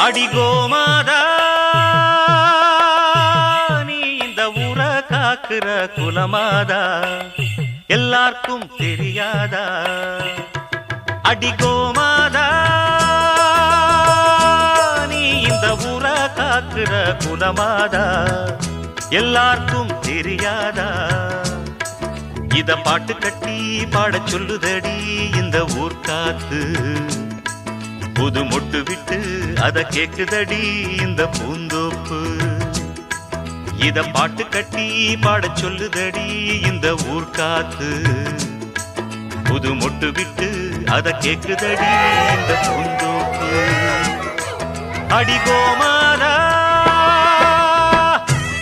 அடிகோமாதா நீ இந்த ஊரை காக்குற குலமாதா எல்லாருக்கும் தெரியாதா அடிகோமாதா நீ இந்த ஊரை காக்குற குலமாதா எல்லாருக்கும் தெரியாதா இத பாட்டு கட்டி பாடச் சொல்லுதடி இந்த ஊர் காத்து புது மொட்டு விட்டு அத கேக்குதடி இந்த பூந்தோப்பு இத பாட்டு கட்டி பாடச் சொல்லுதடி இந்த ஊர் காத்து புது மொட்டு விட்டு அத கேக்குதடி இந்த பூந்தோப்பு அடிகோமா